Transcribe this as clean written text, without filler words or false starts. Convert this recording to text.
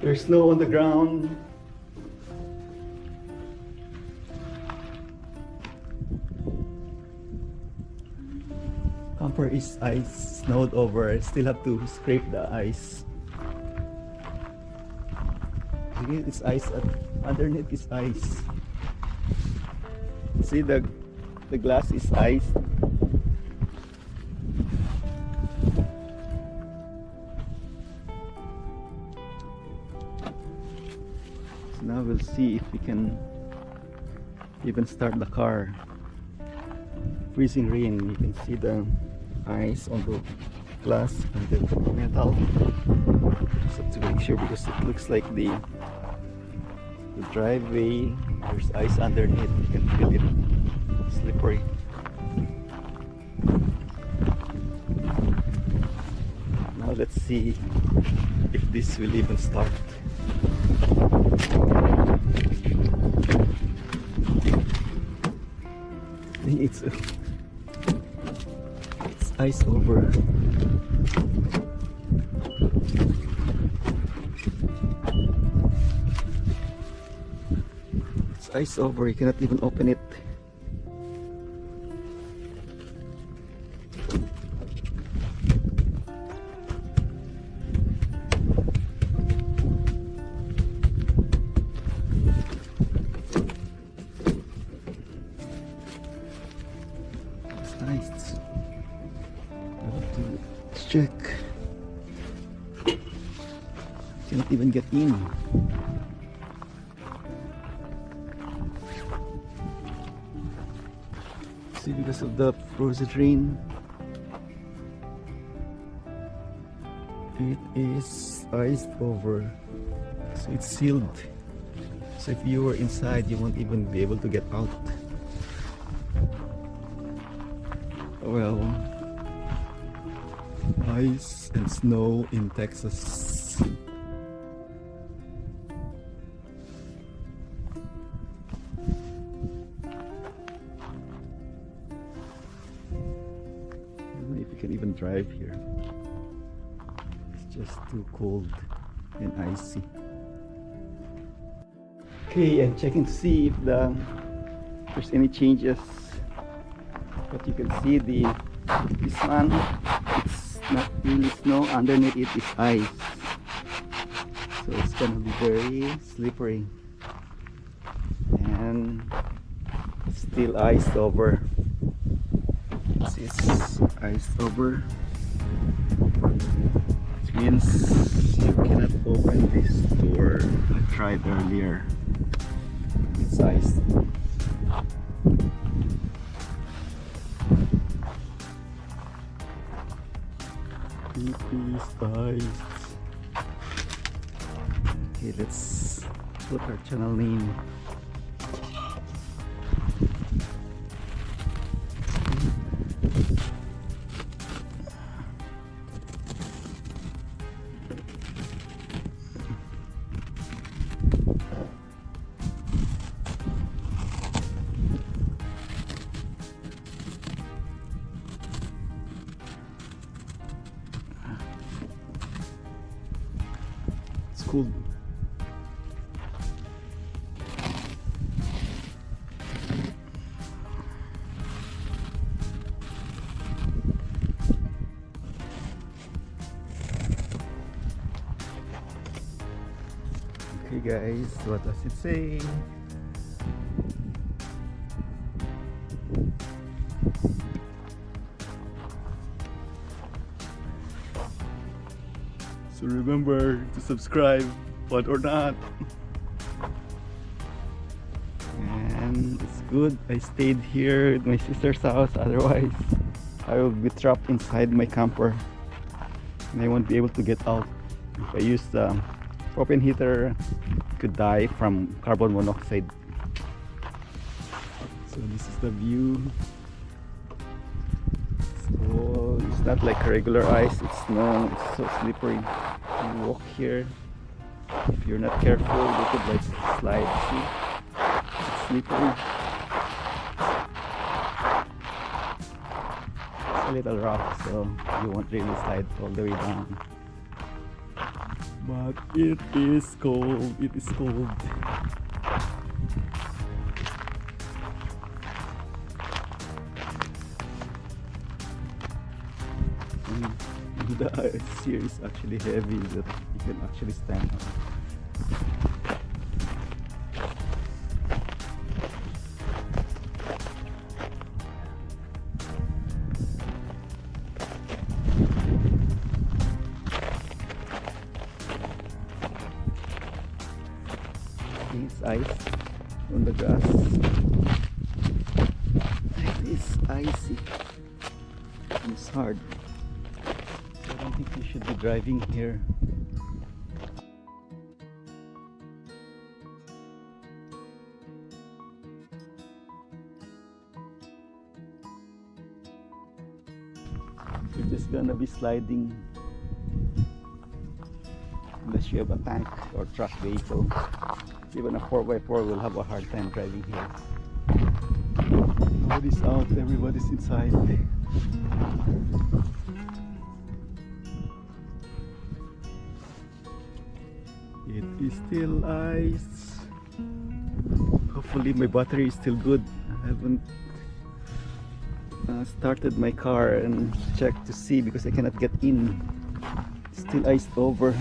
There's snow on the ground. Camper is ice snowed over. I still have to scrape the ice. Again, it's ice underneath is ice. See the glass is ice. So now we'll see if we can even start the car. Freezing rain, you can see the ice on the glass and the metal. So to make sure, because it looks like the driveway, there's ice underneath, you can feel it slippery. Now let's see if this will even start. I think it's ice over. It's ice over, you cannot even open it. It's nice. I have to check. Cannot even get in. See, because of the frozen rain, it is iced over, so it's sealed. So if you were inside, you won't even be able to get out. Well, ice and snow in Texas. If you can even drive here, it's just too cold and icy. Okay, I'm checking to see if there's any changes. But you can see this one, it's not really snow, underneath it is ice, so it's gonna be very slippery and still iced over. This is iced over, which means you cannot open this door. I tried earlier, it's iced. It is iced. Okay, let's put our channel name. It's cool. Okay guys, what does it say? So remember to subscribe, what or not. And it's good I stayed here at my sister's house, otherwise I will be trapped inside my camper and I won't be able to get out. If I use the propane heater, could die from carbon monoxide. So this is the view. So it's not like regular ice, it's snow, it's so slippery. You walk here, if you're not careful, you could like slide. See, it's slippery. It's a little rough, so you won't really slide all the way down. But it is cold. It is cold. The ice here is actually heavy that you can actually stand on. It's ice on the grass. It is icy. It's hard. I don't think you should be driving here. You're just gonna be sliding unless you have a tank or truck vehicle. Even a 4x4 will have a hard time driving here. Nobody's out, everybody's inside. It is still ice. Hopefully my battery is still good. I haven't started my car and checked to see because I cannot get in. It's still iced over.